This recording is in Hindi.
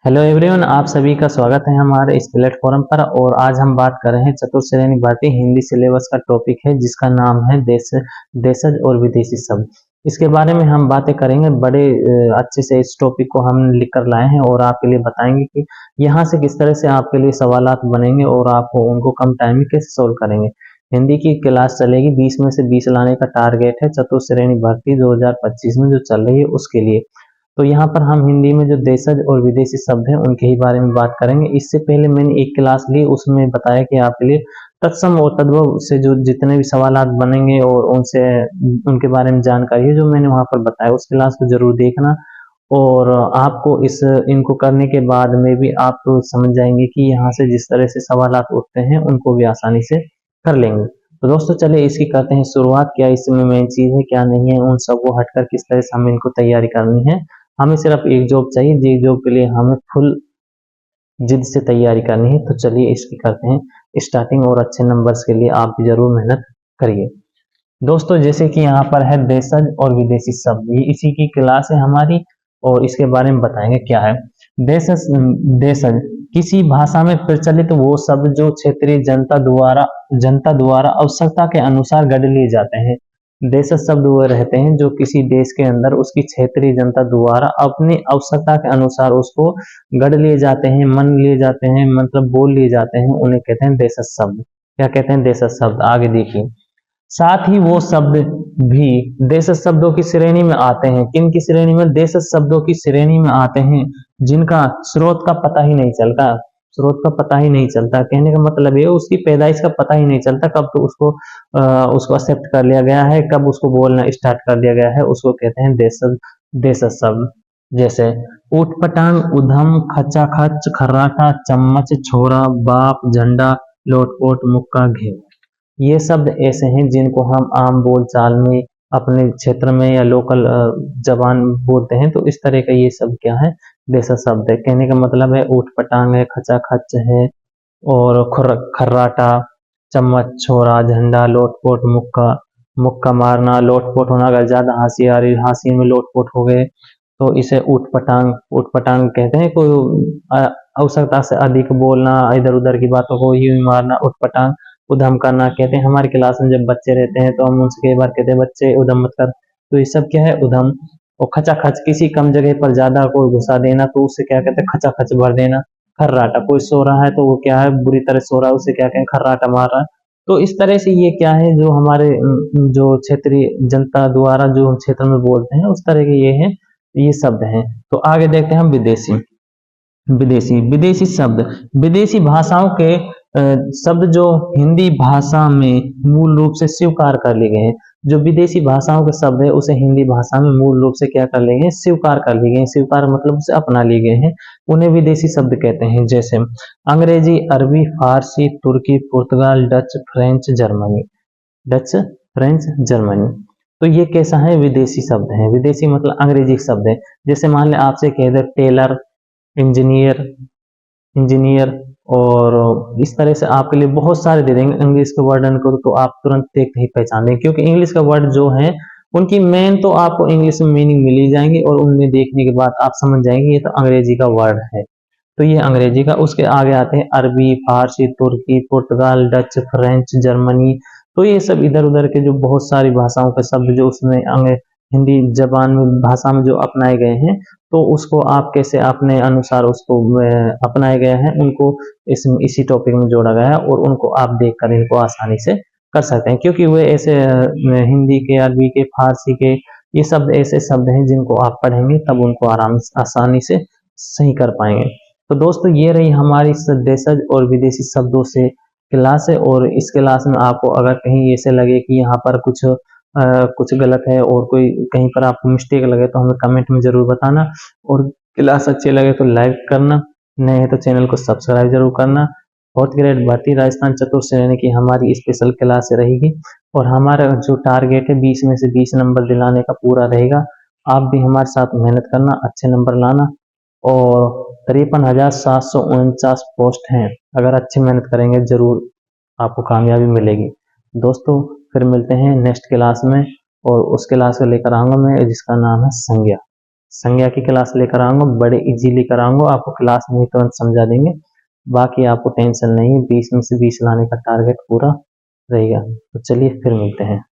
हेलो एवरीवन, आप सभी का स्वागत है हमारे इस प्लेटफॉर्म पर। और आज हम बात कर रहे हैं चतुर्थ श्रेणी भारतीय हिंदी सिलेबस का टॉपिक है जिसका नाम है देशज और विदेशी शब्द। इसके बारे में हम बातें करेंगे। बड़े अच्छे से इस टॉपिक को हम लिख कर लाए हैं और आपके लिए बताएंगे कि यहाँ से किस तरह से आपके लिए सवालात बनेंगे और आपको उनको कम टाइम में कैसे सोल्व करेंगे। हिंदी की क्लास चलेगी, 20 में से 20 लाने का टारगेट है चतुर्थ श्रेणी भर्ती 2025 में जो चल रही है उसके लिए। तो यहाँ पर हम हिंदी में जो देशज और विदेशी शब्द हैं उनके ही बारे में बात करेंगे। इससे पहले मैंने एक क्लास ली, उसमें बताया कि आपके लिए तत्सम और तद्भव से जो जितने भी सवालात बनेंगे और उनसे उनके बारे में जानकारी है जो मैंने वहां पर बताया, उस क्लास को जरूर देखना। और आपको इनको करने के बाद में भी आप तो समझ जाएंगे कि यहाँ से जिस तरह से सवालात उठते हैं उनको भी आसानी से कर लेंगे। तो दोस्तों चलिए इसकी करते हैं शुरुआत। क्या इसमें मेन चीज है क्या नहीं है, उन सबको हटकर किस तरह से हमें इनको तैयारी करनी है। हमें सिर्फ एक जॉब चाहिए, एक जॉब के लिए हमें फुल जिद से तैयारी करनी है। तो चलिए इसकी करते हैं स्टार्टिंग। और अच्छे नंबर्स के लिए आप भी जरूर मेहनत करिए। दोस्तों जैसे कि यहाँ पर है देशज और विदेशी शब्द, ये इसी की क्लास है हमारी और इसके बारे में बताएंगे क्या है। देशज देशज किसी भाषा में प्रचलित वो शब्द जो क्षेत्रीय जनता द्वारा आवश्यकता के अनुसार गढ़ लिए जाते हैं। देशज शब्द वो रहते हैं जो किसी देश के अंदर उसकी क्षेत्रीय जनता द्वारा अपनी आवश्यकता के अनुसार उसको गढ़ लिए जाते हैं, मन लिए जाते हैं, मतलब बोल लिए जाते हैं, उन्हें कहते हैं देशज शब्द। क्या कहते हैं? देशज शब्द। आगे देखिए, साथ ही वो शब्द भी देशज शब्दों की श्रेणी में आते हैं। किन की श्रेणी में? देशज शब्दों की श्रेणी में आते हैं जिनका स्रोत का पता ही नहीं चलता। स्रोत का पता ही नहीं चलता कहने का मतलब ये उसकी पैदाइश का पता ही नहीं चलता, कब तो उसको एक्सेप्ट कर लिया गया है, कब उसको बोलना स्टार्ट कर दिया गया है, उसको कहते हैं देशज शब्द। जैसे ऊट पटांग, उधम, खचाखच, खर्राटा, चम्मच, छोरा, बाप, झंडा, लोटपोट, मुक्का, घेव। ये शब्द ऐसे हैं जिनको हम आम बोलचाल में अपने क्षेत्र में या लोकल जबान में बोलते हैं। तो इस तरह का ये शब्द क्या है? देशज शब्द है। कहने का मतलब है ऊट पटांग है, खचाखच है और खर्राटा, चम्मच, छोरा, झंडा, लोटपोट, मुक्का। मुक्का मारना, लोटपोट होना, अगर ज्यादा हंसी आ रही हंसी में लोटपोट हो गए तो इसे ऊट पटांग कहते हैं। कोई आवश्यकता से अधिक बोलना, इधर उधर की बातों को यूं मारना, ऊट पटांग। उधम करना कहते हैं, हमारी क्लास में जब बच्चे रहते हैं तो हम उनसे कई बार कहते हैं बच्चे उधम मत कर, तो ये सब क्या है? उधम। और खचाखच किसी कम जगह पर ज्यादा कोई घुसा देना तो उसे क्या कहते हैं? खचाखच भर देना। खर्राटा कोई सो रहा है तो वो क्या है? बुरी तरह सो रहा है, उसे क्या कहें? खर्राटा मार रहा है। तो इस तरह से ये क्या है जो हमारे जो क्षेत्रीय जनता द्वारा जो हम क्षेत्र में बोलते हैं उस तरह के ये हैं, ये शब्द हैं। तो आगे देखते हैं हम विदेशी विदेशी विदेशी शब्द। विदेशी भाषाओं के शब्द जो हिंदी भाषा में मूल रूप से स्वीकार कर लिए गए हैं। जो विदेशी भाषाओं के शब्द है उसे हिंदी भाषा में मूल रूप से क्या कर लिए गए? स्वीकार कर लिए गए। स्वीकार मतलब उसे अपना लिए गए हैं, उन्हें विदेशी शब्द कहते हैं। जैसे अंग्रेजी, अरबी, फारसी, तुर्की, पुर्तगाल, Dutch, French, Germany. Dutch, French, Germany. तो ये कैसा है? विदेशी शब्द है। विदेशी मतलब अंग्रेजी शब्द है। जैसे मान लें आपसे कह दे टेलर, इंजीनियर इंजीनियर और इस तरह से आपके लिए बहुत सारे दे देंगे इंग्लिश के वर्ड को, तो आप तुरंत देखते ही पहचान देंगे, क्योंकि इंग्लिश का वर्ड जो है उनकी मेन तो आपको इंग्लिश में मीनिंग मिल ही जाएंगे और उनमें देखने के बाद आप समझ जाएंगे ये तो अंग्रेजी का वर्ड है। तो ये अंग्रेजी का। उसके आगे आते हैं अरबी, फारसी, तुर्की, पुर्तगाल, डच, फ्रेंच, जर्मनी। तो ये सब इधर उधर के जो बहुत सारी भाषाओं के शब्द जो उसमें हिंदी जबान में भाषा में जो अपनाए गए हैं, तो उसको आप कैसे अपने अनुसार उसको अपनाए गए हैं उनको इसी टॉपिक में जोड़ा गया है और उनको आप देखकर इनको आसानी से कर सकते हैं, क्योंकि वे ऐसे हिंदी के, अरबी के, फारसी के ये शब्द ऐसे शब्द हैं जिनको आप पढ़ेंगे तब उनको आसानी से सही कर पाएंगे। तो दोस्तों ये रही हमारी देशज और विदेशी शब्दों से क्लास है। और इस क्लास में आपको अगर कहीं ऐसे लगे कि यहाँ पर कुछ गलत है और कोई कहीं पर आपको मिस्टेक लगे तो हमें कमेंट में जरूर बताना। और क्लास अच्छी लगे तो लाइक करना, नए हैं तो चैनल को सब्सक्राइब जरूर करना। फोर्थ ग्रेड भारतीय राजस्थान चतुर्थ श्रेणी की हमारी स्पेशल क्लास रहेगी और हमारा जो टारगेट है 20 में से 20 नंबर दिलाने का पूरा रहेगा। आप भी हमारे साथ मेहनत करना, अच्छे नंबर लाना। और 53,749 पोस्ट हैं, अगर अच्छी मेहनत करेंगे जरूर आपको कामयाबी मिलेगी। दोस्तों फिर मिलते हैं नेक्स्ट क्लास में और उस क्लास को लेकर आऊंगा मैं जिसका नाम है संज्ञा। संज्ञा की क्लास लेकर आऊँगा, बड़े इजीली कराऊँगा, आपको क्लास में ही तुरंत समझा देंगे। बाकी आपको टेंशन नहीं है, 20 में से 20 लाने का टारगेट पूरा रहेगा। तो चलिए फिर मिलते हैं।